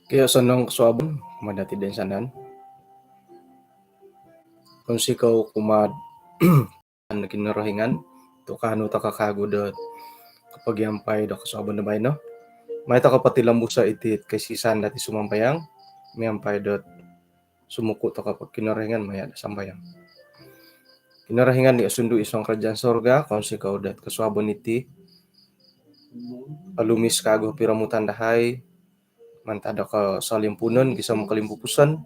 Kaya sanang kasuabon, madati din sanan. Kung sikaw kumad na kinarahingan, to kano ta kakagod kapag yampay da kasuabon na bay no? May ta kapatilambo sa itit kay sisan dati sumampayang, miyampay dot sumuko ta kapag kinarahingan maya da sambayang. Kinarahingan ni asundo isang kerajaan sorga, kung sikaw dat kasuabon iti, alumis kago piramutan dahay, mantada ka salimpunan, kisa mo kalimpupusan,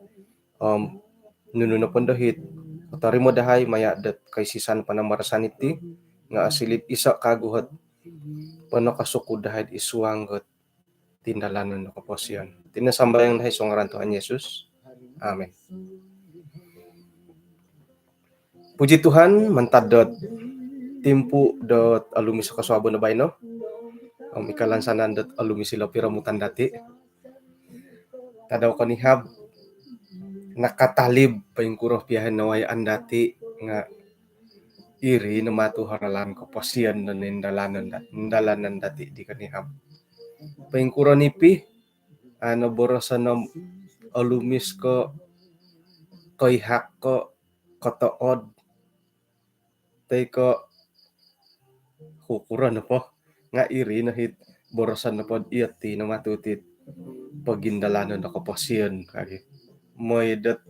nununapon dahit, katari mo dahay, maya dat kay sisan panamarasan iti, nga asilip isa kaguhat, panakasuko dahay isuanggot, tindalanon na kapasyan. Tinasambayang dahay song ngarantuhan Yesus. Amen. Puji Tuhan, mantadot timpu dot alumi sa kasuabon na bay no? Ikalansanan dot alumi sila piramutan dati. Tadaw kanihab, nakatalib pa yung kuroh piyahan nawayaan dati nga iri na matuharalan ko pasyan na nindalanan dati di kanihab. Pa yung kuroh nipi, borosan na alumis ko koyhak ko kotood tay ko kukuran na po nga iri na hit borosan na po iyati na matutit pagindalanan na kapasyan kagi moy dat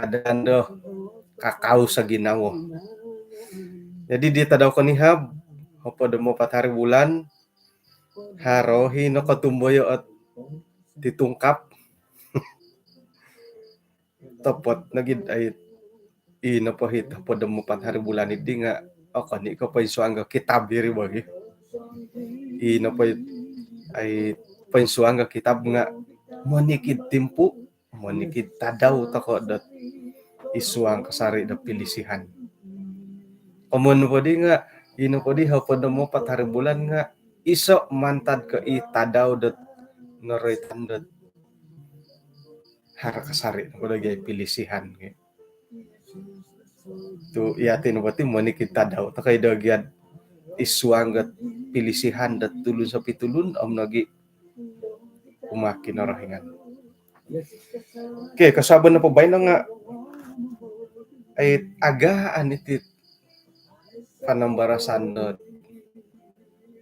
dando kakao sa ginawo. Jadi di tadaw kanihab hopod mo patari bulan harohi no katumboyo at titungkap topot nagid ay inapahit hopod mo patari bulan idi nga ni ko pa isuang kitab diri bagi inapahit ay pansuang kitab nga monikid timpu monikid tadaw tako dat isuang kasari da pilisihan. Omon po di nga ino po di hapon mo patari bulan nga iso mantad ka itadaw dat naritan dat har kasari ko lagi pilisihan. Tu iatin mo ti monikid tadaw takay dagyad isuang gat pilisihan dat tulun sa pitulun nagi umakin na rahingan. Okay, kasabon na po ba nga ay agaan iti panambarasan na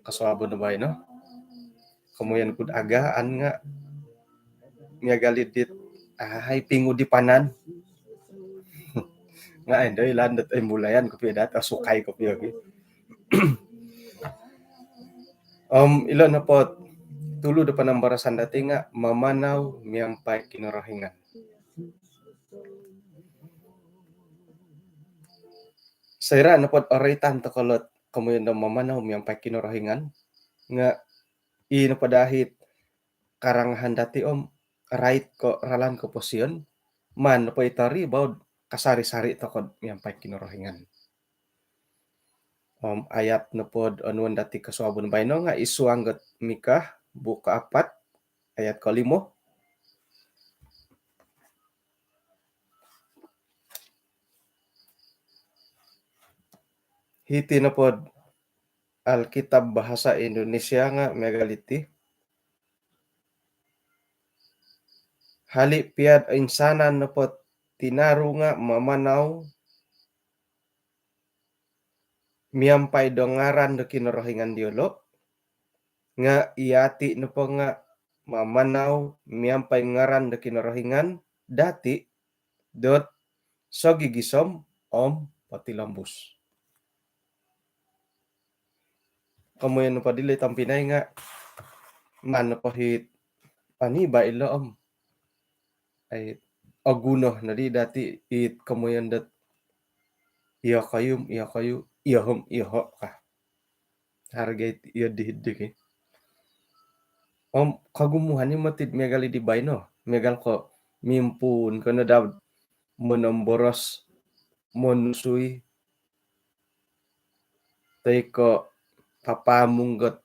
kasabon na ba no? Kamuyan kud agaan nga miagalit dit ay pingo di panan nga ay day landat ay mulayan ko piya data sukay ko piya ilan na po tulo da panambarasan dati nga mamanaw miyampay kinarahingan. Sayra na po oritan to kolot kamuyan da mamanaw miyampay kinarahingan nga ino padahit karangahan dati right ko ralan ko posyon man po itari baud kasari-sari to kod miyampay kinarahingan. Ayat na pod anuan dati kasuabon bayno nga isuanggot Mikah buka 4 ayat 5. Hiti na pod Alkitab bahasa Indonesia nga megaliti. Hali piad insanan na pod tinaru nga mamanaw miyampay dongaran do kinarahingan diolo nga iati na po nga mamanaw miyampay ngaran do kinarahingan dati dot so gigisom patilambus. Kamuyan pa dili tampinay nga man pahit ani ba ilo ay aguno na di dati it kamuyan dat iya kayo iho ka hargay iya dihid kagumuhan ni matid megali di bayno megal ko mimpun kono daw monomboros monsuy tay ko papamunggot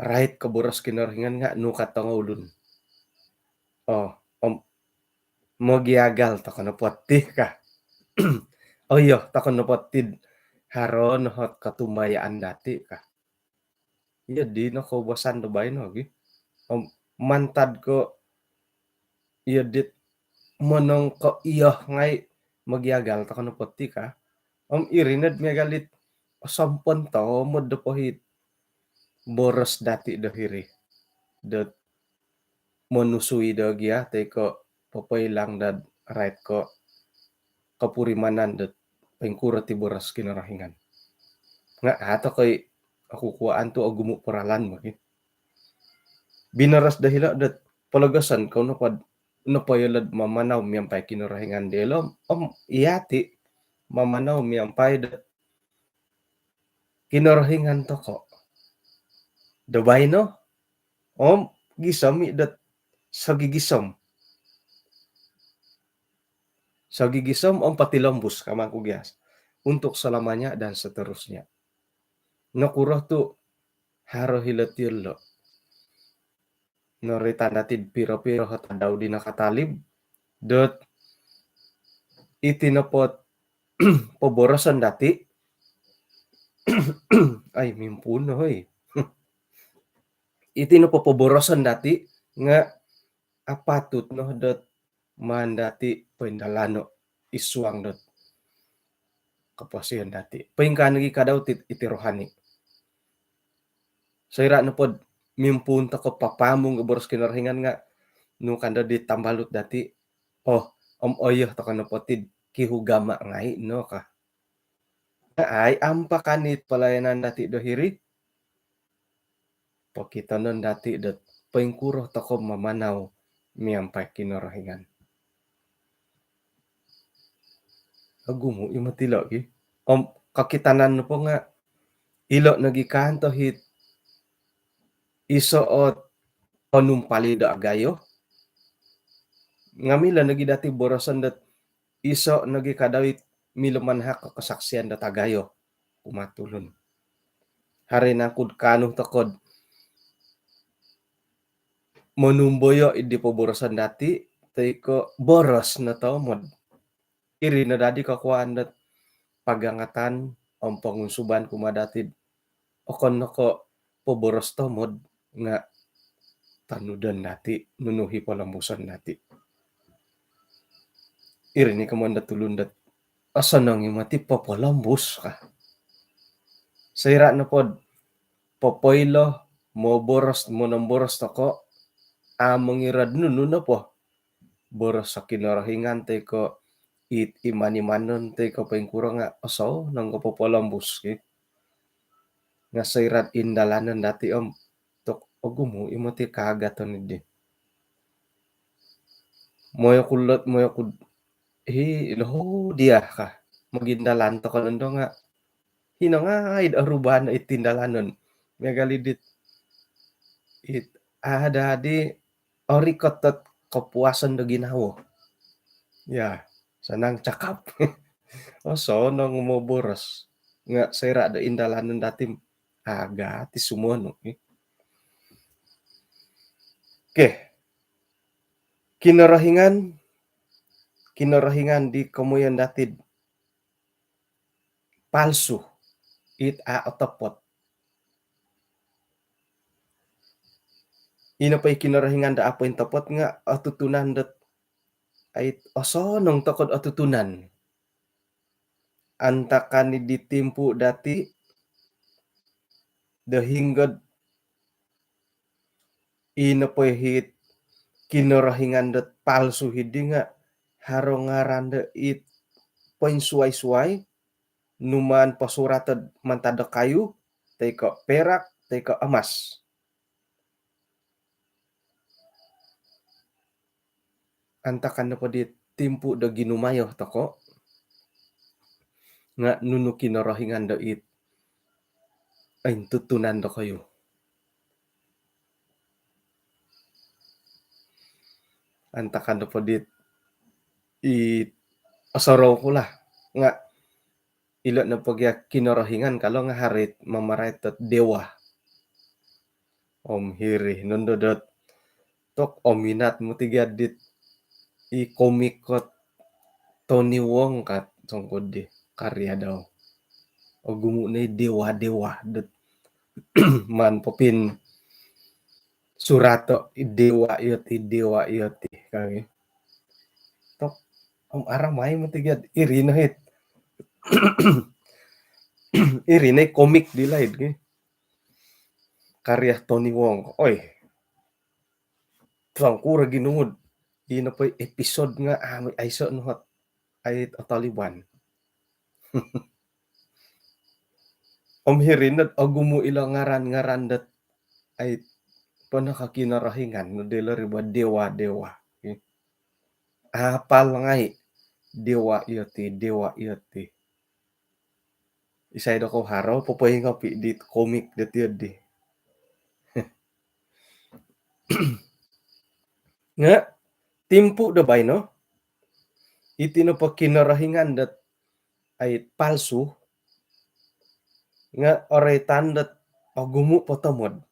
right kaboras kinarhingan nga no katangulun Mogiagal to kono potih kah? Oh iya, to kono potid haron hot katumbayaan dati kah? Iya di no kaubasan do bae no gi. Mantad ko iya dit monong ko iya ngai mogiagal to kono potih kah? Irined megalit sampun to mod do pohit boros dati do hiri. De monusui do gia teko papailang dad right ko kapurimanan det pengkura ti boras kinarahingan. Nga ato kay aku kuaan to agumo paralan mo binaras dahila dat palagasan kau napayalad mamanaw miyampay kinarahingan delom iyati mamanaw miyampay dat kinarahingan to ko dabay no gisami dat sagigisom sagigisom patilombus kamang kugyas untuk selamanya dan seterusnya nakurah tu haro hilatillo norita natid piro-piro hatadaw di nakatalib dot itinapot paborosan dati ay mimpun hoy itinapopoborosan dati nga apatut no dot mandati pendalano iswang dot kapasian dati paingkan lagi kadaw iti rohani sayra na pod mimpun ta ko papamong boros kinarhingan nga no kanda di tambalot dati oyoh to kana potid kihugama ngai no ka ay ampa kanit palayanan dati do hiri pakitanon dati dat paingkuro to ko mamanaw miyampay kinarahingan agumo imatila gi kakitanan no po nga ilo nagikanto hit isuot panumpalida agayo ngamila nagi dati borosan dat iso nagi kadawit milumanhak kasaksian dat agayo umatulon hari nakud kanuh takod manumboyo idi paborosan dati taiko boros na to mod iri na dadi kakuan dat pagangatan pangunsuban kumadatid okon nako paboros to mod nga tanudan dati nunuhi palambusan dati iri ni kamanda tulundat asa nang imati papalambus ka sayra na pod popoilo mo boros toko among irad nunu na po boros sa kinarahingan tay ko it imanimanon tay ko paingkura nga asaw nang kapapalambus nga sayrat indalanan dati tok ogumo imati kagaton di moyo kulot moyo kud loho dia ka magindalan to kanando nga hinangaid arubahan na itindalanon megalidit it dadi orikotot kapuasan do ginawo ya sanang cakap oso nang umoboros nga sayra da indalanan dati aga ti sumuano kinarahingan di kamuyan datid palsu it otopot ina pa'y kinarahingan da apoy topot nga atutunan dat ay oso nung tokod atutunan antakan ni ditimpu dati dahinggad ina pa'y hit kinarahingan dat palsu hidi nga harongaran da it poin suway-suway numan pasuratad mantada kayu teko perak teko emas antakan na po di timpu da ginumayo toko nga nunu kinarahingan da it ay tutunan da kayo antakan na po di asaraw ko lah nga ilo na pagya kinarahingan kalo nga harit mamarait at dewa hiri nundodot tok ominat mo tigyadit I komik ko Tony Wong kat songkod di karya daw. O gumu na dewa-dewa det man popin surato dewa yoti kami. Tok om arah main mo tigad irina hit. Irina komik di lain ke. Karya Tony Wong. Oy, trangkura ginungod. Ina pa episode nga ay so no ay Taliban. Om hirinat agumo ilang ngaran-ngaran dat ay panakakinarahingan no dela riba dewa-dewa. Apal ngay dewa yoti. Isay do ko haraw papahinga pi di komik dat yadi. Nga timpu da bay no? Iti no pa kinarahingan dat ay palsu nga oray tandat agumo potomod.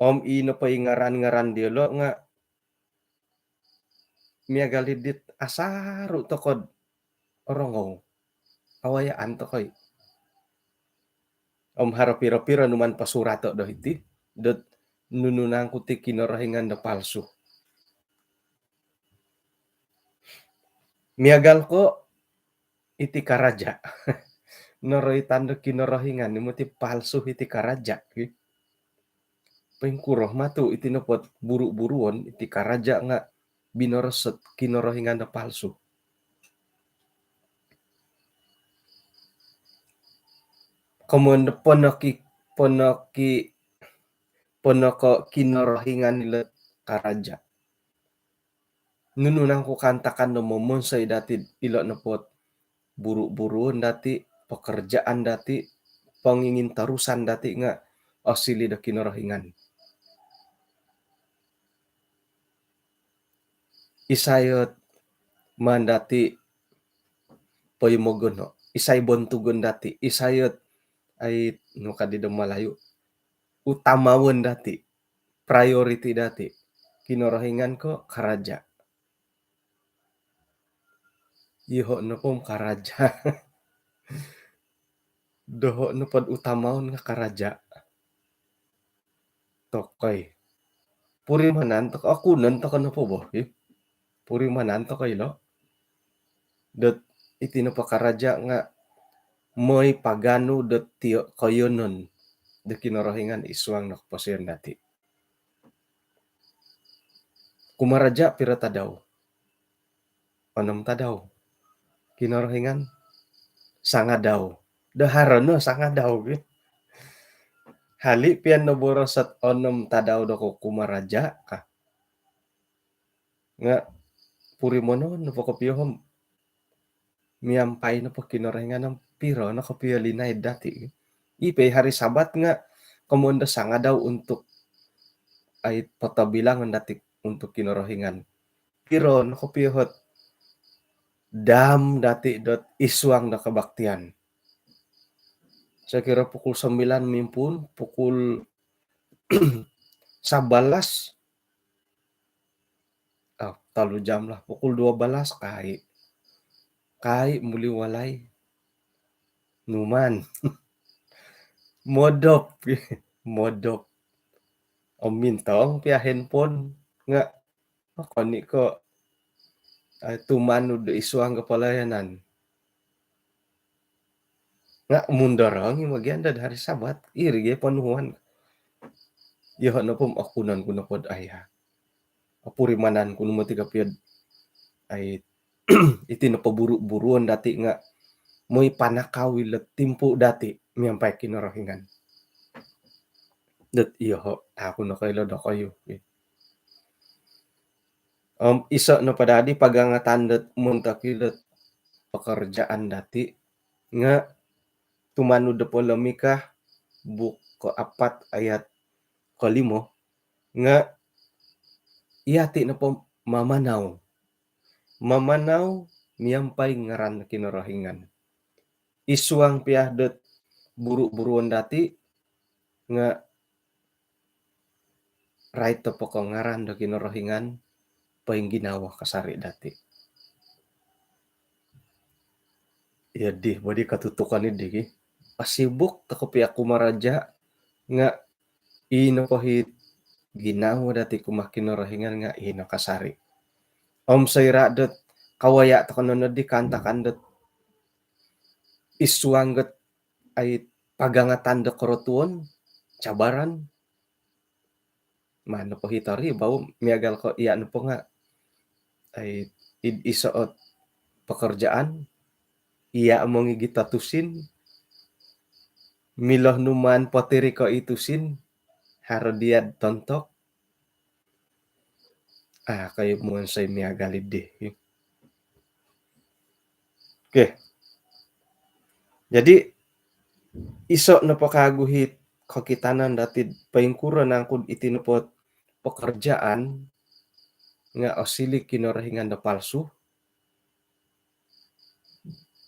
Om ino pa ngaran-ngaran dielo nga miagalidit asaru tokod orongong. Awayaan to koy. Om harapira-pira numan pasurato do iti. Dot nununang kuti kinarahingan da palsu. Miagal ko iti karaja. Noroy tanda kinarahingan ni ti palsu iti karaja. Pengkuroh matu iti napot buru-buruon iti karaja nga binoroset kinarahingan da palsu. Kemudian ponoko kinarahingan nila karaja. Nununang ko kantakan no momonsay dati ilo napot buru-buruon dati pekerjaan dati pangingin tarusan dati nga asili da kinarahingan. Isayot man dati payumogon no. Isay bontugon dati. Isayot ay no kadida malayo. Utamawan dati. Priority dati. Kinarahingan ko karaja. Iho na pong karaja. Doho na pad utamaon nga karaja. Tokoy. Puri manan to ako nan to na po bo. Puri manan to kay lo. Dot iti na pakaraja nga moy pagano dot tiyo kayonon. Da kinarahingan iswang nakapasyan dati. Kumaraja pira tadaw. Anam tadaw. Kinarahingan sanga daw. Daharan no sanga daw. Hali pian no borosat onom tadaw do ko kumaraja ka. Nga puri mono no pokopiohom miampay na po kinarahingan ng piro na kapialinay dati. Ipay hari sabat nga kamunda sanga daw untuk ay patabilangan dati untuk kinarahingan. Piro na kapihot dam dati dot iswang na kabaktian. Saya kira pukul 9 mimpun, pukul 11 talu jam lah, pukul 12 kai muli walay numan modop om mintong pia handphone nga koni ko tumanu do iswang kapalayanan nga mundarang magianda hari sabat irige panuhan iho na pom akunan ko na pod aya apurimanan ko numati kapiyad ay iti na paburu-buruan dati nga moy panakaw ilat timpo dati miyampay kinarahingan. Dat iyo ako na kayo da kayo. Isa na padadi pagangatandat muntakilat pekerjaan dati nga tumanu da polemika buku 4 ayat 5 nga iyati na po mamanaw miyampay ngaran na kinarahingan. Iswang piahdot buru-buruan dati nga right to po ngaran na kinarahingan paling ginawa kasari dati. Ya di bodi katutukan di pasibuk tako piak kumaraja nga ino pahit ginawa dati kumakin rahingan nga ino kasari. Om sayra det kawaya takonono di kantakan det isuangget ay pagangatan de korotuon cabaran mano pahitari bau miagal ko iyan po nga ay isoot pekerjaan iya among gitatusin miloh numan potiri ko itusin harodiad tontok kayo mo say miagalid di. Oke. Jadi iso na pakaguhit kakitanan dati paingkura nangkod itinupot pekerjaan nga osilik kinorahingan da palsu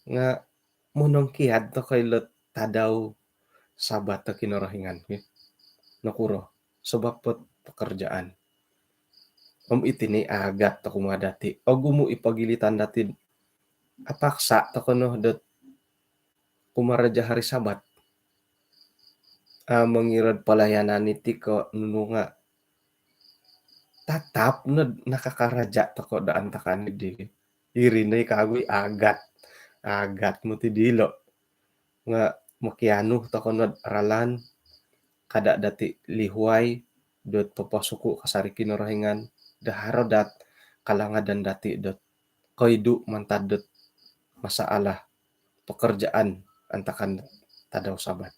nga munong kiad to kailet tadaw sabat ta kinorahingan nakuro sebab pot pekerjaan itini agat to kuma dati o gumu ipagilitan dati apaksa to kono det kumaraja hari sabat mangirad pelayanan iti ko nununga tatap na nakakaraja to ko daan takan di irinay kagoy agat mo ti dilo nga makiano to kono ralan kada dati lihuay dot papasuko kasari kinorahingan daharo dat kalangadan dati dot koidu mantad dot masalah pekerjaan antakan tadaw sabat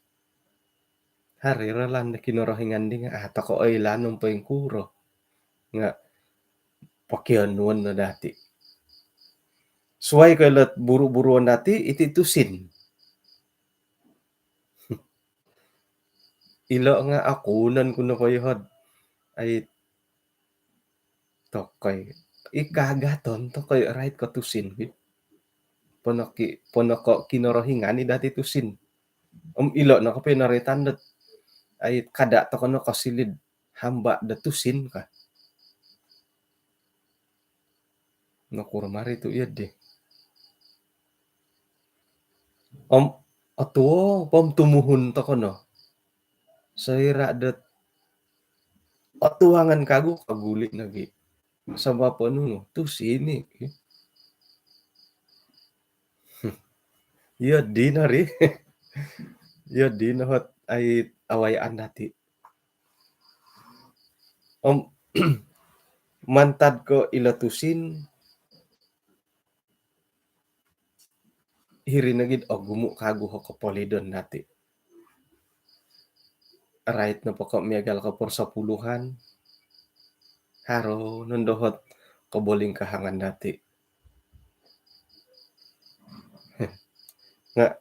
hari ralan na kinorahingan di nga tako ay lanong paingkuro nga pakianuan na dati suway kailat buru-buruan dati ititusin ilo nga akunan ko na kayod ay tokoy ikagaton tokoy right katusin ponoko kinorohingan ni dati tusin ilo na kapay naritandat ay kada to kono kasilid hamba datusin ka nakurmari tu iya di atuo pom tumuhun to kono sayra dat atuangan kagu kagulit lagi sabab ano tusini iya di nari iya di nahat ay awayaan dati mantad ko ilatusin hirinagid gumu kagu ho kapolidon dati right na poko miagal ka por 10-an haro nondohot kaboling kahangan dati nga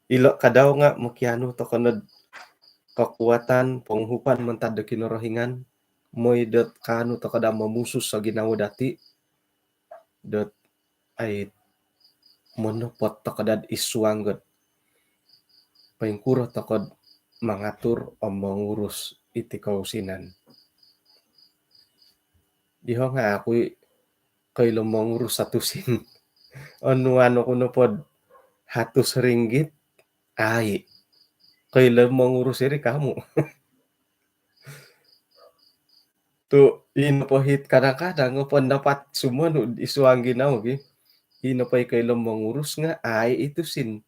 ilo kadaw nga makiano to kanod kakuatan panghupan mantad da kinorohingan moy dot kano to kada mamusus sa ginawa dati dot ay monopot to kadad iswanggot paingkuro to kod mangatur o mangurus iti kausinan diho nga ako'y kaylo mangurus sa tusin ano kuno pod hatos ringgit ay kaylo mangurus iri kamo tu inapahit kadang-kadang dapat semua no isuang ginaw inapay kaylo mangurus nga ay itusin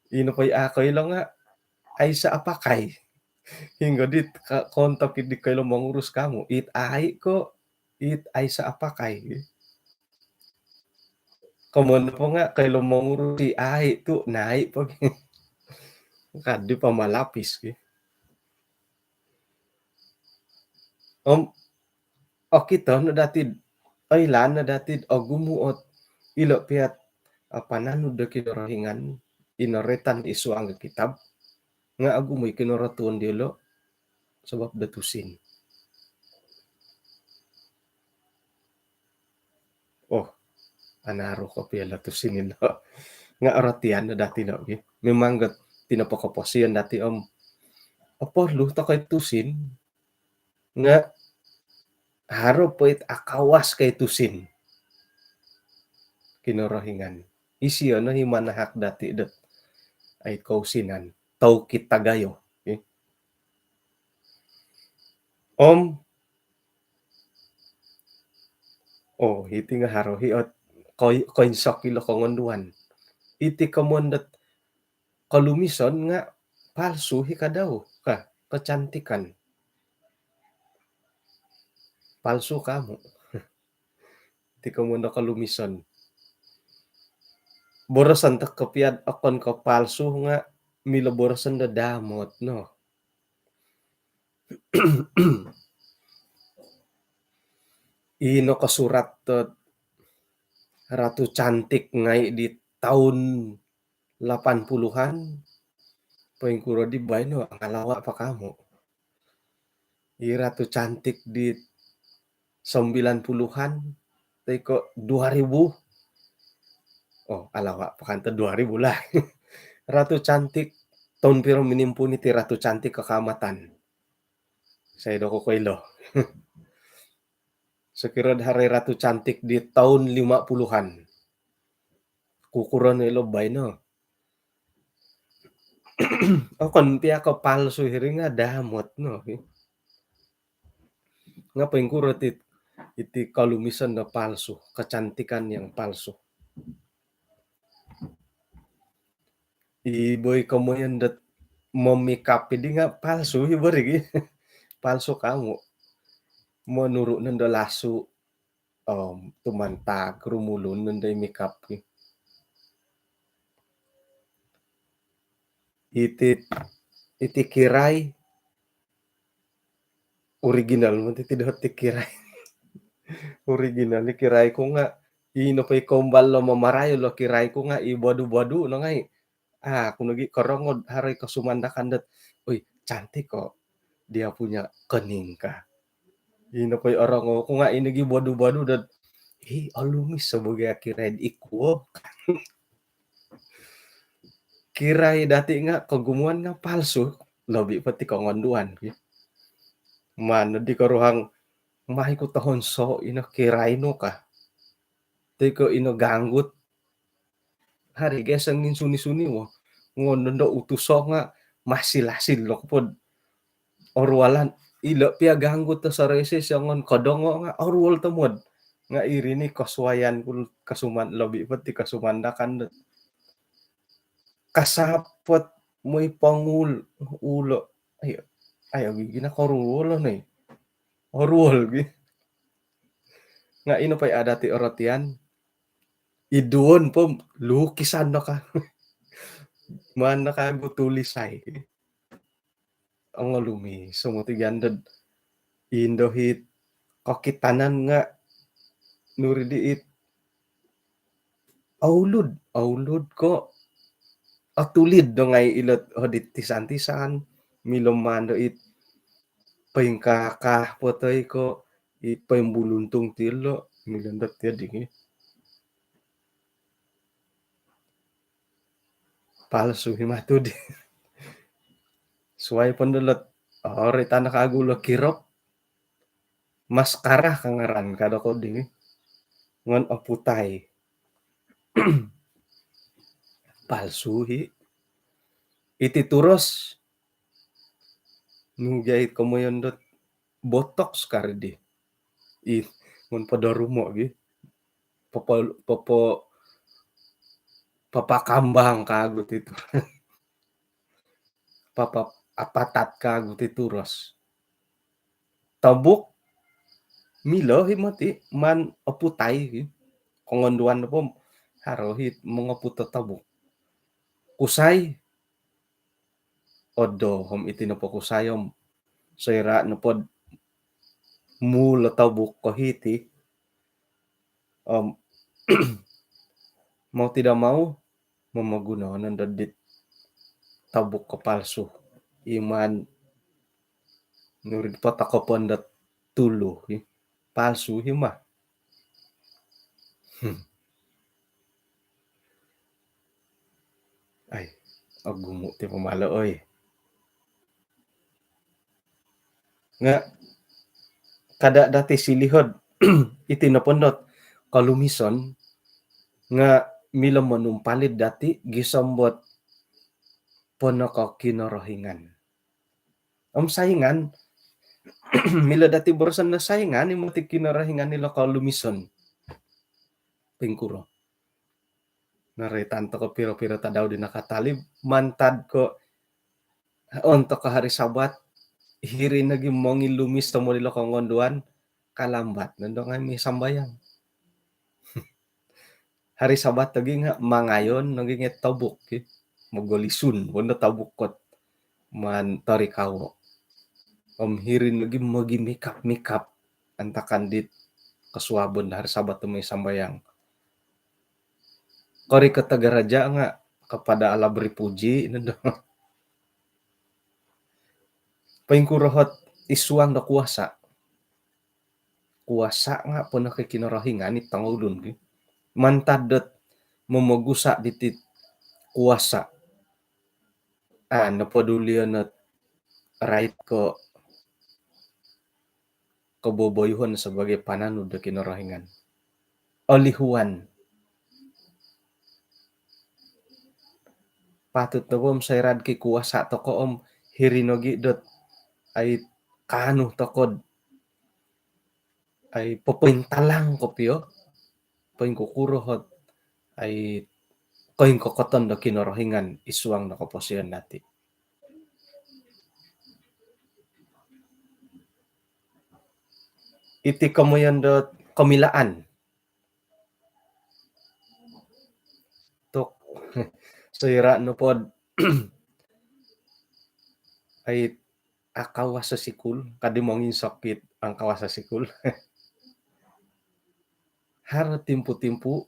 inapay kaylo nga ay sa apakay hingga dit kontak di kaylo mangurus kamo it ay sa apakay kamon po nga kaylo mangurus ti ay tu nai pag kadi pa malapis kita na datid ay lan na datid gumuot ilo piat pananud da kinorohingan inoretan isu ang kitab nga agumoy kinoratuon dilo sebab datusin anaro ko pila tusin nilo nga aratian na dati no memang tinapakaposian dati aporlo ta kay tusin nga haro poit akawas kay tusin kinorohingan. Isiyo no himanahak dati det ay kausinan. Tau kitagayo. Okay? Om, iti nga haro hiot koinsok ilo kongonduan. Iti kamondat kalumison nga palsu hikadaw ka kecantikan. Palsu kamo. Iti kamonda kalumison. Borosan tak kapiad akon ka palsu nga mila borosan da damot no. Ino kasurat Ratu Cantik ngai di tahun 80-an. Paingkuro di no angalawa pa kamo. I Ratu Cantik di 90-an. Teko 2000. Alawa pa kanta 2000 lah. Ratu Cantik tahun piro minimpuni ti Ratu Cantik kakamatan. Sa ido ko koilo. Sekiranya hari Ratu Cantik di tahun 50-an. Kukuran ilo bay no. Kon pia ko palsu hiri nga damot no. Nga paingkuro iti kalumisan na palsu, kecantikan yang palsu. Iboy kamoyan dat memikap di nga palsu ibarigi. Palsu kamu. Menuru nanda lasu tumantag rumulun nanda makeup iti kiray original mo tidak ti kiray. Original ni kiray ko nga ino pa'y kombal lo mamarayo lo kiray ko nga ibadu-badu no ngay. Kung nagi korongod haray kasumandakan dat. Uy, cantik kok. Dia punya kening ka. Ino pa'y orang ko nga inagi badu-badu dat. Alumis sebagai kiray ikuo. Kiray dati nga kagumuan nga palsu. Lobi pati kongonduan. Mano di karuhang mahi ko tahon so ino kiray no ka. Teko ino ganggut. Hari gesang ngin suni-suni mo. Ngono do utuso nga masilasin lo pod. Orwalan ilo pia ganggut to sa reses yang kodongo nga orwal temod. Nga iri ni kaswayan kul kasuman lobi pati kasumandakan kasapot mo'y pangul ulo. Ayo gina korul na eh. Orwal gi. Nga ino pa'y adati orotian. Iduon po lukisan na ka. Man nakagutulisay. Ang alumi sumutigan dad indohit kokitanan nga nuridiit aulud ko atulid do ngay ilot hodit tisan-tisan milomando it paingkakah potoy ko ipaimbuluntung tilo milandat ya dingi palsu himatud suway pandulot ori tanah kagulo kirop maskara kangaran kada ko dingi ngon oputay palsu hi iti turos nugay komoyon dot botox kardi ngon padarumo gi popo papakambang kagut itu papa apatat kagut itu turos tabuk milo himati man oputay kongonduan po harohit mga puto tabuk kusay odo hom iti no po kusayom soira no pod mula tabuk kohiti mau tidak mau mamagunawan ng dadit tabuk ka palsu iman nurid patakopon dat tulo palsu hima ay agumo ti pamalo oy nga kada dati silihod iti napundot kalumison nga mila manumpalid dati gisambot pono ko kinorohingan. Saingan mila dati borosan na saingan imo ti kinorohingan nila kalumison. Pingkuro. Naritanto ko piro-piro ta daw di nakatalib mantad ko onto ka hari Sabat hiri naging mongi lumis to mo nila kongonduan kalambat nando nga may sambayang. Hari Sabat lagi nga mangayon naging tabuk magolisun wala tabukot man tarikawo. Hirin lagi magi mikap antakan dit kasuabon hari Sabat may sambayang. Kori katagaraja nga kepada Allah beri puji nando. Paingkurohot isuang na kuasa. Kuasa nga po na kinorohingan ni tangulun. Mantadot mamagusa ditit kuasa. Napadulian at right ko kaboboyhon sebagai pananud na kinorohingan. Olihuan. Patut na po sayrad ki kuasa to ko hirinogi dot ay kano tokod ay papintalang ko piyo paingkukurohot ay koing kokoton na kinorohingan isuang na kaposian nati. Iti kamuyan dot kamilaan. Tok sayra no pod ay akawas sa sikul kadi mongin sakit ang kawas sa sikul. Har timpu-timpu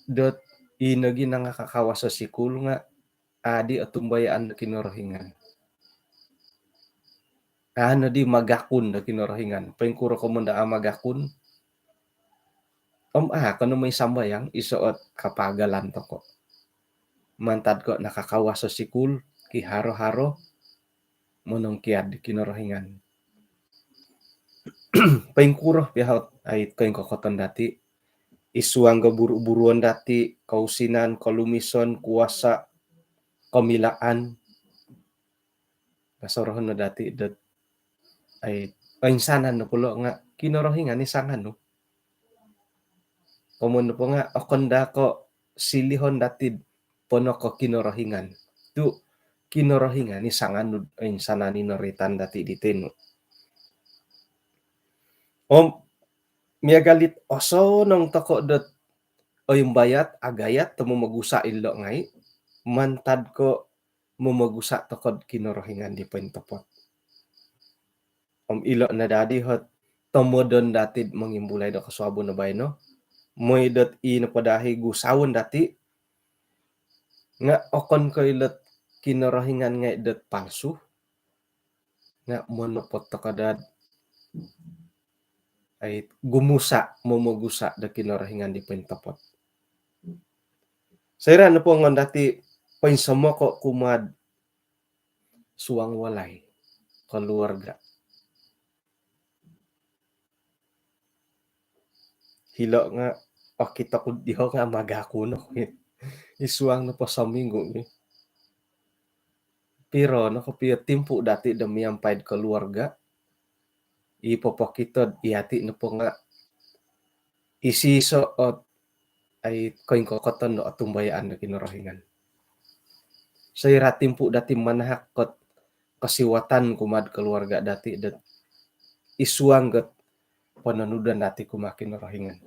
dot inagi na nga kakawas sa sikul nga adi atumbayaan na kinorohingan. Ano di magakun na kinorohingan. Paingkuro ko munda magakun. Kano may sambayang isuot kapagalan to ko. Mantad ko nakakawas sa sikul ki haro-haro monong kiad kinorohingan. Paingkuro pihot ay koing kokoton dati isuang gaburu-buruan dati kausinan kalumison kuasa kamilaan kasorohon na dati dat ay painsanan no pulo nga kinorohingan ni sangan no. Komun po nga okonda ko silihon dati pono ko kinorohingan. Tu kinorohingan ni sangan no insana ni noritan dati diteno. Miagalit oso nang toko dot yung bayat agayat tamo magusa ilo ngay mantad ko mumagusa tokod kinorohingan di pentopot. Ilo na dadi hot tomodon dati mangimbulay do kasuabo na bayno. Moy dot ino padahi gusawon dati nga okon ko ilot kinorohingan nga dot palsu nga monopot tokadad ay gumusa momogusa da kinorohingan di pentopot. Sayra na po nga dati painsamo ko kumad suang walay keluarga. Hilo nga kita ko diho nga magako no. Isuang na po sa minggo ni. Pero nakapiya timpo dati damiyampay keluarga. Ipopokitod iati na po nga isiso at ay koing kokoton no atumbayaan na kinorohingan. Sayra timpo dati manahak kot kasiwatan kumad keluarga dati dat isuang gat pananudan dati kumakin rohingan.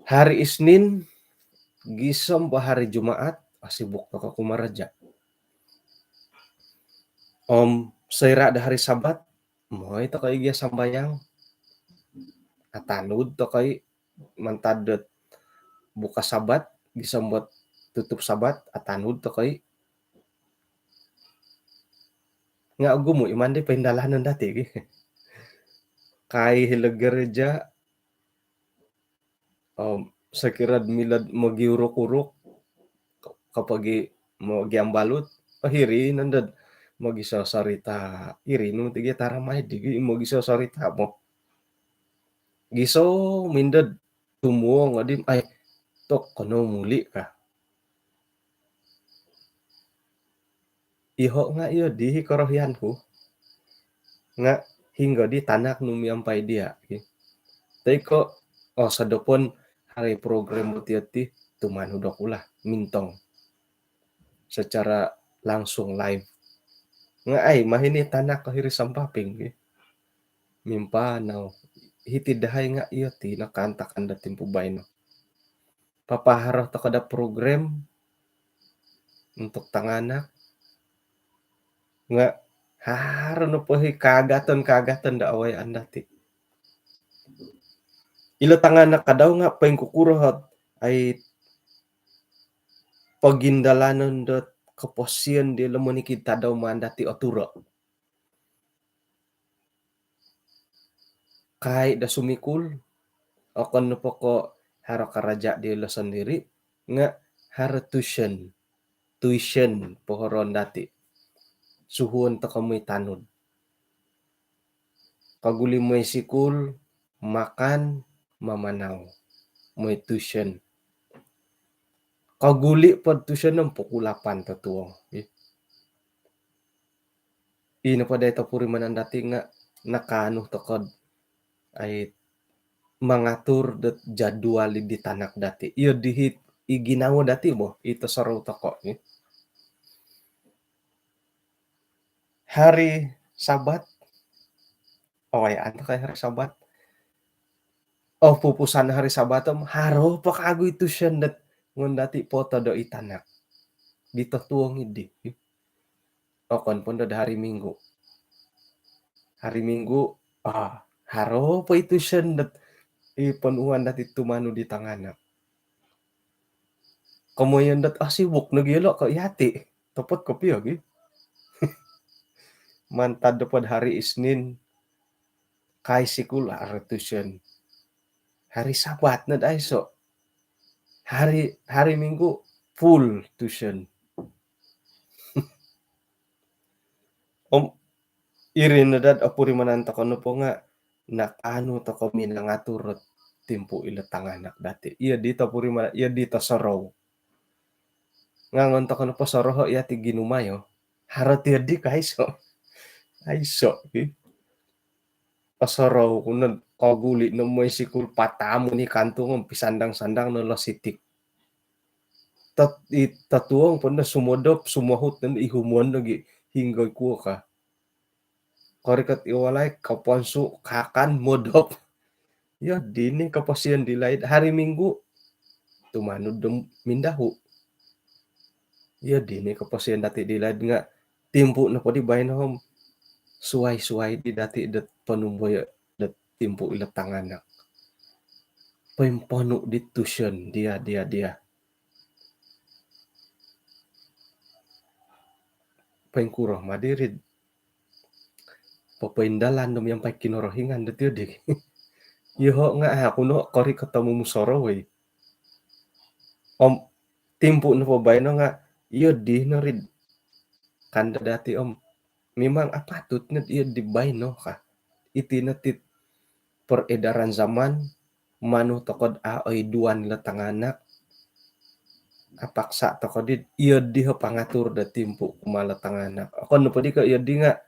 Hari Isnin gisom pa hari Jumaat asibuk to ka kumaraja. Sayra da hari Sabat moy to kay giya sambayang atanud to kay mantadot buka Sabat gisambot tutup Sabat atanud to kay nga gumo iman di paindalanan dati kay hilaggereja sakirad milad magiurok-urok kapag mo giambalot pahiri nandad Mogisosarita iri nu tige taramay digi mogisosarita mo. Giso minded tumuong adim ay tok kono muli ka. Iho nga iyo di korohyanku nga hingga di tanak nu miampai dia. Tapi kok sadopon hari program ti tuman udok ulah mintong secara langsung live. Nga ay mahini tanak kahiri sampaping mimpa now hiti dahay nga iyo ti nakantakan da timpo bayno. Papaharah to kada program untuk tanganak nga haro no po kagatan da away andati. Ilo tanganak kadaw nga pengkukurohot ay pagindalanon dot keposian di lemoni kita daw mandati oturo. Kahit da sumikul okon no poko haro karaja di lo sendiri nga haro tuition pohoron dati suhun to kamoy tanod kaguli moy sikul makan mamanaw moy tuition kaguli pod tuition ng pukulapan tatuong ino pa dayto puri manan dati nga nakano to kod ay mangatur det jadwal di tanak dati iyo dihit iginawa dati mo ito saraw toko hari Sabat awayan kay hari Sabat pupusan hari Sabatom haro pa kagoy tuition dat ngon dati poto do itanak dito tuong idi okon pondo da hari Minggu haro pa tuition dat ipanuan dati tumano di tanganak kamoyan dat sibuk nagyelo ka yati topot ko piyog mantad pod hari Isnin kay sikul tuition hari Sabat na daiso hari Minggu full tuition irin na dad apuri manan to kono po nga nakano to ko minangatur timpo ila tanganak dati iya dito puri manan iya dito saraw nga ngon to kono po saraw yati ginumayo haro ti di kaiso aiso pasaraw kuno kaguli no moy sikul patamu ni kanto ng pisandang-sandang no lositik tatuong panda sumodop sumahot na ihumuan lagi hingga kuwa ka korikat iwalay kaponso kakan modop ya dini kapasian dilaid hari Minggu tumanod dum mindahu ya dini kapasian dati dilaid nga timpo na po di bayan suway di dati dat panumboy dat timpo ila tanganak pempano di tuition dia pengkurah madirid papaindalan dum yang kinorohingan dati di Yoho nga kuno kori ketemu musoro we om timpu na po ba no nga iyo di na rid kanda dati memang apatut na iyo di bay no ka iti natit peredaran zaman manu tokod ay duan la tanganak apaksa tokodid iyo di ho pangatur da timpu kumala tanganak ako no podi ka iyo di nga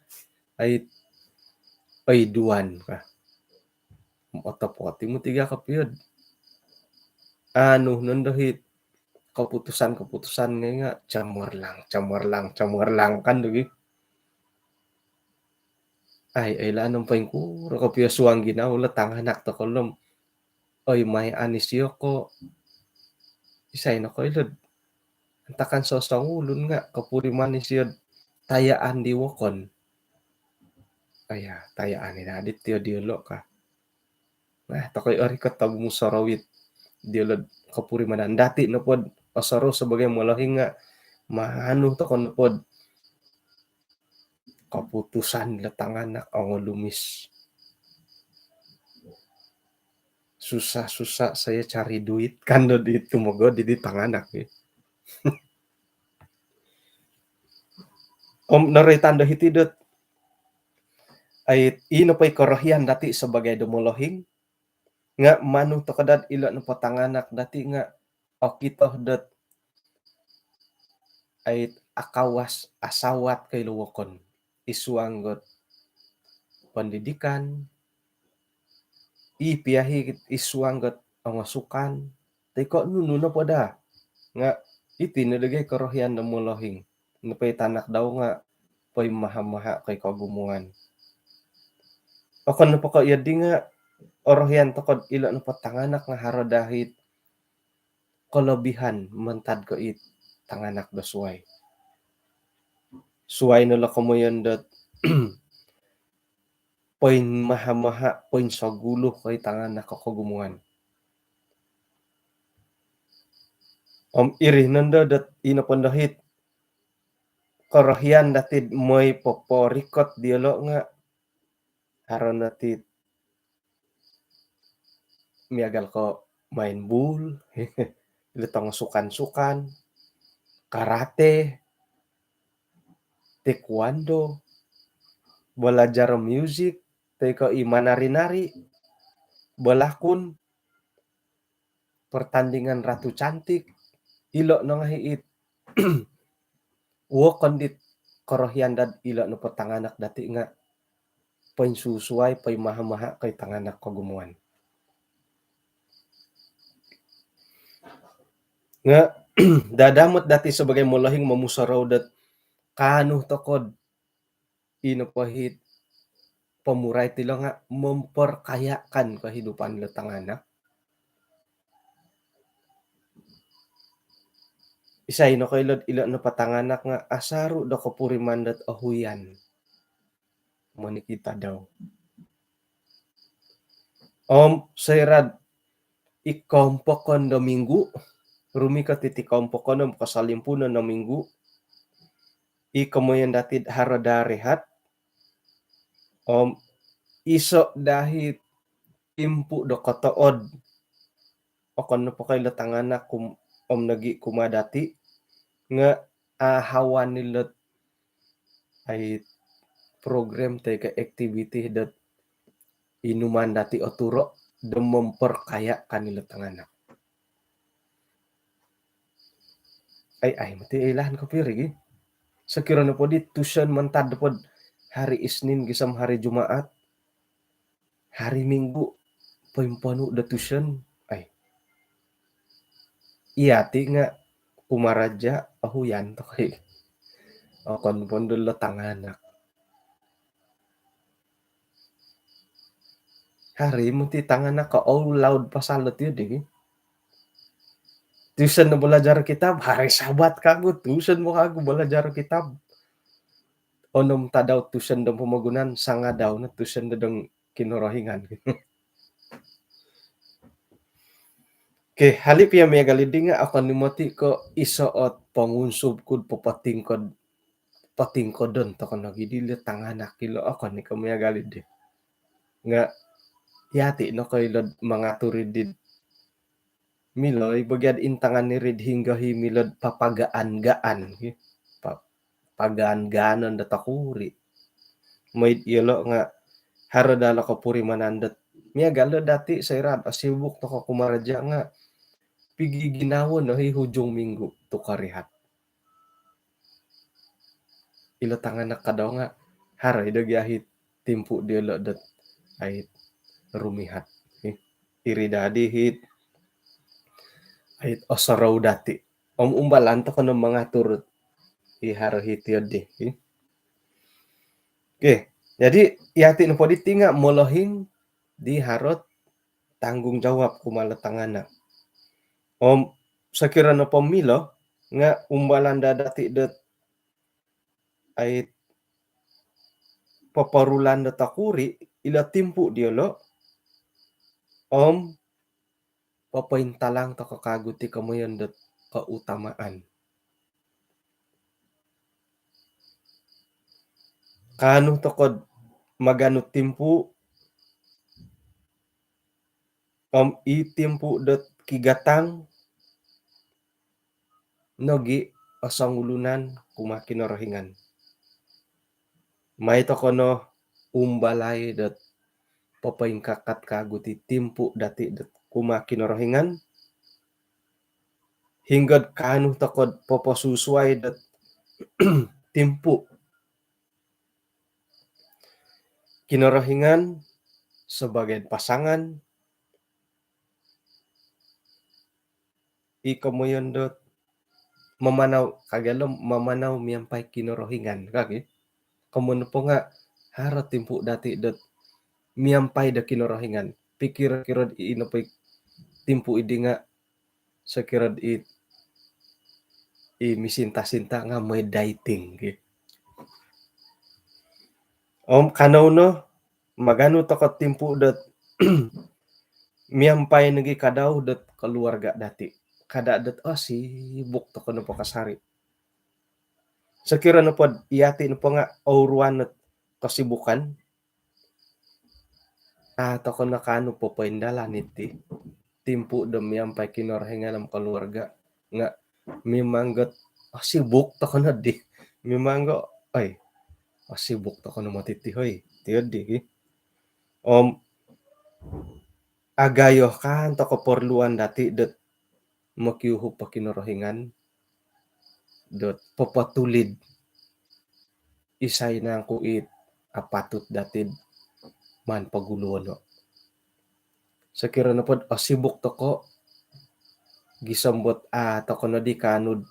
ay duan ka otopoti mo tiga kapiyod nundohit keputusan nga camerlang kan dugi ay lanong pengku kapio suang ginaw la tanganak to kolom oy may anisyo ko isay na ko ilod antakan sosongulun nga kapuri manisyo tayaan di wokon tayaan ni adit tiyo diolo ka takoy ori katabu mo sarawit diolod kapuri manan dati no pod pasaro sebagai malahing nga maano to kon pod keputusan la tanganak ang lumis susah saya cari duit kan do di tumogo di tanganak Naray tanda hitidet ay inapay karahian dati sebagai dumolohing nga manu to kadad ila no patanganak dati nga okitoh det ay akawas asawat kay luwakon isuanggot pendidikan ipiahi isuanggot pangasukan teko nuno na pada nga iti nalagay karahian na molohing napay tanak daw nga pay maha-maha kay kagumungan akan napakaiyad di nga orohyan tokod ila no patanganak nga haro dahit kalebihan mentad ko it tanganak da suway. Suway nala kamoyan dat poin maha-maha poin sagulo kay tanganak kakagumungan. Iri nanda dat inapandahit karahian datid moy poporikot dialo nga haro natid miagal ko main bul, litong sukan-sukan, karate, taekwondo, belajar music, teko i manari-nari, balakun, pertandingan ratu cantik, ilo no nga hiit wo kondit karahian dad ilo no patanganak dati nga pain susuay pay maha-maha kay tanganak kagumuan. Nga dadamot dati sebagai molahing mamusaraw dat kano tokod inapahit pamuray tila nga memperkayakan kehidupan letanganak. Isay no kaylod ila no patanganak nga asaru da kapurimandat ahuyan. Manikita daw. Sayrad ikompokon da minggu rumi ka titi kompokon kasalimpunan na minggu ikamoyan datid harada rehat iso dahit timpu do katood okon no pa kay letanganak nagi kumadati nga ahawan nilot ay program tay ka activity dat inuman dati o turo da memperkaya kanila tanganak. Ay mati ilahan ko pirigi. Sakira na po di tuition mantad pod hari Isnin gisam hari Jumaat. Hari Minggu paimpanu da tuition. Ay. Iyati nga kumaraja ahuyan to kay. Okon pondol la tanganak. Hari mo ti tanganak ka all loud pasalot yun di. Tuition na belajar kitab, hari Sabat kago, tuition mo kago belajar kitab. Onom tadaw tuition dong pamagunan, sanga daw na tuition na dong kinorohingan. Okay, halip ya may galidi nga ako nimoti ko isoot pangunsub kud patingkod don to ko nagidili tanganak kilo ako ni kamaya galidi. Nga yati no kay lod mga turidid Miloy bagyad intangan ni rid hingga himilod papagaan-gaan. Pagaan-ganon da takuri. May ilo nga haro dala ko puri manandat. Miya galo dati sa irad asibuk to ko kumaradya nga pigiginawon no hujong minggu to karihat. Ilo tangan na kadaw nga haray dagyahit timpu dilo dat ay rumihat. Iridadi hit ay osaraw dati. Umbalan to ko ng mga turut iharahit yun di. Okay. Jadi yati no poditi nga molohing di harot tanggung jawab kumalatangan na. Sakira na pamilo nga umbalan dati dat ay paparulan da takuri ila timpu diolo papaintalang to kakaguti kamoyan dat kautamaan. Kano tokod magano timpu itimpu dat kigatang nogi asangulunan kumakinorohingan. May to kono umbalay dat papaingkakat kagu ti timpu dati dat kuma kinorohingan hinggad kanu takod poposusuay dat timpu kinorohingan sebagai pasangan ikamoyon dot mamanaw kagelo mamanaw miyampai kinorohingan kage kamun po nga haro timpu dati dot miyampai da kinorohingan pikir kirod inapay timpu idi nga sakirad misinta-sinta nga may dating ge. Kanaw no magano to ka timpu dat miyampai nagi kadaw dat keluarga dati. Kada dat sibuk to kono pakasari. Sakira no pod iyati no po nga auruan at kasibukan to kono kano po paindalan iti timpu da miyampai kinorohingan am keluarga nga mimanggat sibuk to kono di mimanggo ay sibuk to kono matitihoy tiyod di agayo kan to kaporluan dati dat makiuho pa kinorohingan dot papatulid isay na kuit apatut datid man paguluan no. Sakira na pod sibuk to ko gisambot to kono di kanud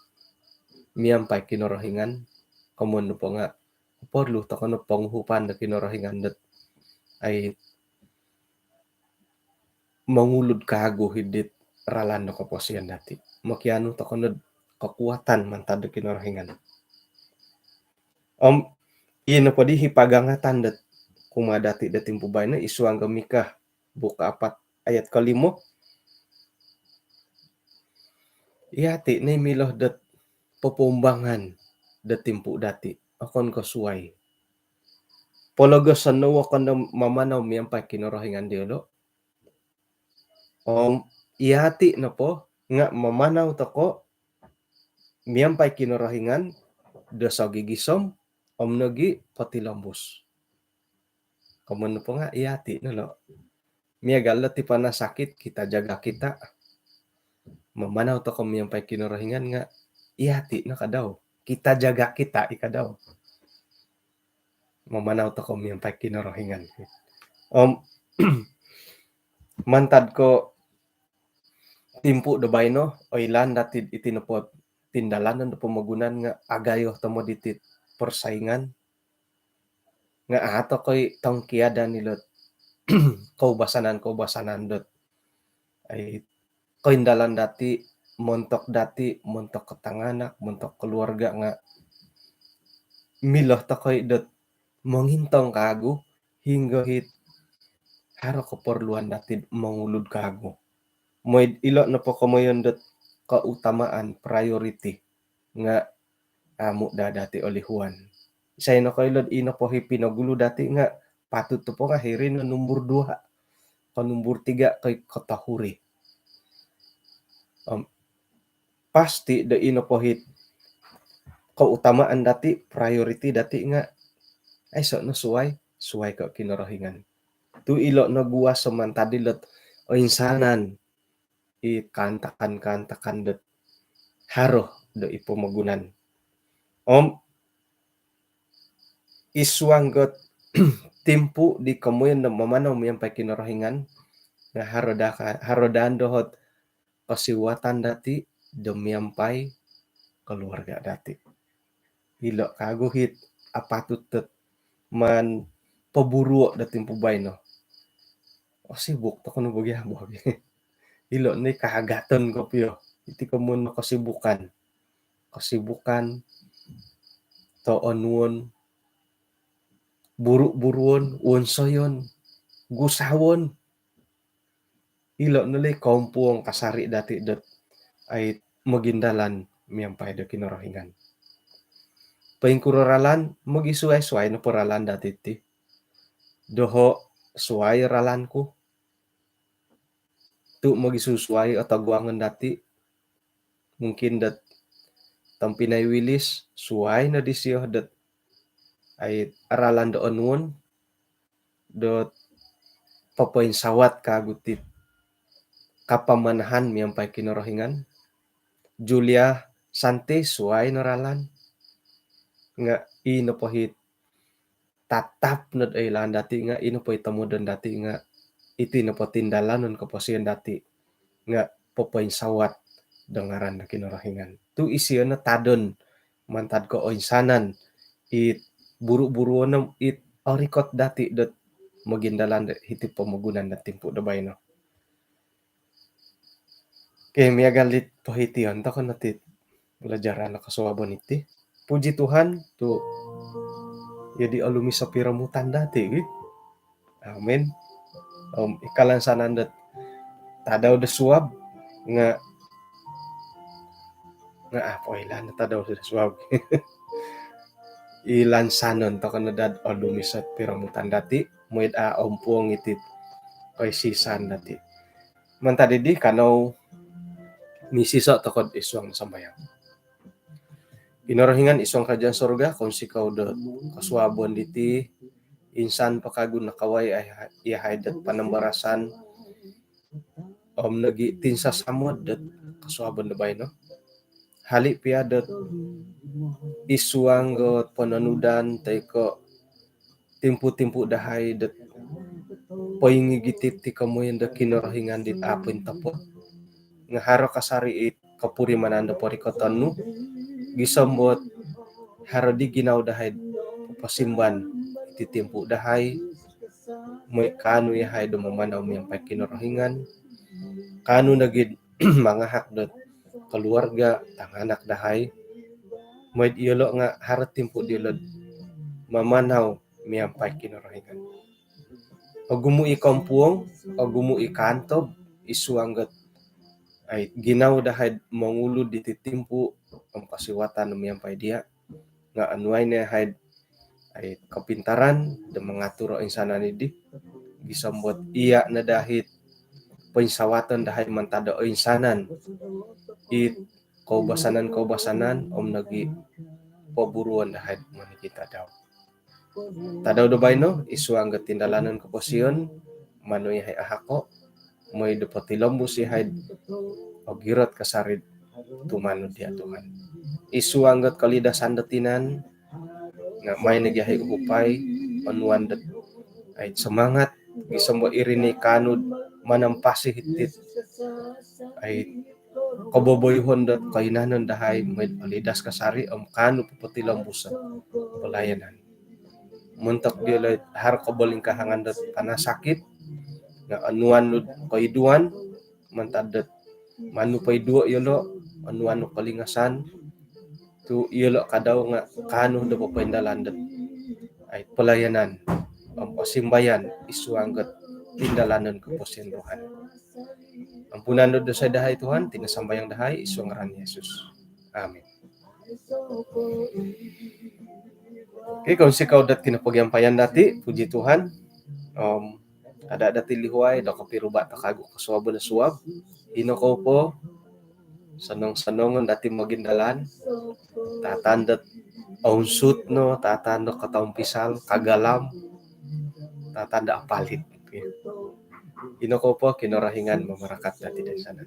miyampai kinorohingan kamun po nga porlu to kono panghupan da kinorohingan dat ay mangulod kago hidit ralan no kaposian dati makiano to kono kekuatan mantad da kinorohingan ino po di hipagangatan dat kumadati da timpu bayna isuang gamikah buka 4 ayat 5 iyati na miloh dat papumbangan da timpu dati akon kasuway pologo sanowa kono mamanaw miyampai kinorohingan diolo iyati na po nga mamanaw to ko miyampai kinorohingan da sagigisom omnogi patilambus kamun po nga iyati na lo miyagal ti panasakit kita jaga kita mamanaw to ko miyampai kinorohingan nga iyati na kadaw kita jaga kita ikadaw mamanaw to ko miyampai kinorohingan mantad ko timpu da bayno oilan datid itinupot tindalanan da pamagunan nga agayo tamo ditit persaingan nga ato koy tangkiada nilot kaubasanan dot ay koindalan dati montok katanganak montok keluarga nga miloh to koy dot mangintong kago hingga hit haro keperluan dati mangulod kago moy ilo na po kamoyon dot kautamaan priority nga amo dati olihuan say no kaylod ino po hipinagulo dati nga patut to po nga hirin nga number 2 numbur 3 kay katahuri pasti da ino po hit kautamaan dati priority dati nga ay so no suway ka kinorohingan tu ilo na guwa samantadilot o insanan kantakan dot haro do ipomagunan iswanggot timpu di kamoyan na mamanaw miyampai kinorohingan nga harodan dohot kasiwatan dati dumiyampai keluarga dati ilo kaguhit apatut man paburuo da timpu bayno sibuk to kuno bagyabog ilo ni kahagaton ko pio iti kamun kasibukan to onwon buru-buruon unsoyon gusawon ilo nulay kompuong kasari dati dot ay magindalan miyampai da kinorohingan paingkuraralan magisuay-suay no paralan dati ti doho suay ralan ko tu magisusuay at agwangan dati mungkin dat tampinay wilis suay na disyo dat ay aralan doon nun dot papain sawat kagutit kapamanahan miyampay kinorohingan Julia Sante suay naralan nga ino pahit tatap nad ay lan dati nga ino pa itamudan dati nga iti napatindalanon kapasiyan dati nga papain sawat dengaran na kinorohingan tu isiyo na tadon mantad ko oinsanan it buru-buruan na it orikot dati dot magindalan hiti pamagunan na timpo dabay no. Kaya miagalit pahitian ta kan natit pelajaran na kasuwaban iti. Puji Tuhan tu jadi alumi sa piramutan dati. Amen. Ikalansanan dat tadaw da suwab nga apa ilan na tadaw da suwab. Ilansanon ta kan dad alumi sa piramutan dati muid a ompuong itit kay sisan dati. Man tadi di kanaw misisa takod iswang sambayang. Kinorohingan iswang kerajaan surga kung sikaw da kasuwabuan diti insan pakagun nakaway ay iyahay dat panambarasan nagi tinsa samod dat kasuwaban da bay no. Hali pia dat iswang got pananudan tay ko timpu-timpu dahay dat paingigitit ti kamuyan da kinorohingan dit apin tapo nga haro kasari it kapuri mananda parikotan no gisambot haro di ginaw dahay pasimban iti timpu dahay may kano yahay dumamanaw miyang pay kinorohingan kano nagid mga hakdot keluarga tanganak dahay may iyolo nga haro timpu dilod mamanaw miyang pay kinorohingan o gumui kampuong o gumui kantob isuanggat ay ginaw dahay mangulod iti timpu ang pasiwatan ng miyang pay dia nga anuay na hay ay kapintaran da mangaturo insana ni di gisambot iya na dahit pansawatan dahay mantada o insanan it kaubasanan nagi paburuan dahay manikita daw tadaw do bay no isuang tindalanan ko posyon manoy hay ahako moy do patilombos hay o girot kasarid tumanod dia Tuhan isuang kalidasan datinan nga may nagyahay upay anuan dat ay semangat gisambo irini kanud manampasi hitit ay kaboboyhon dat kainanon dahay may alidas kasari kanu papatilambusan pelayanan muntak dia har kabaling kahangan dat panasakit nga anuan lud kaiduan mantadat manu paiduo yolo anuan kalingasan tu iyolo kadaw nga kano da papaindalan dat ay pelayanan ang pasimbayan isuanggat tindalanan ko po sin Tuhan. Ampunan do sa dahay Tuhan tinasambayang dahay isuang ngaran ni Jesus. Amen. Okay, kung sikaw dat kinapagyampayan dati, puji Tuhan. Ada dati lihuay da kapiruba ta kago kasuwab na suwab. Ino ko po sanong-sanongon dati magindalan tatandat aunsut no tatanda katampisal kagalam tatanda apalit ino ko po kinorahingan mamarakat dati din sana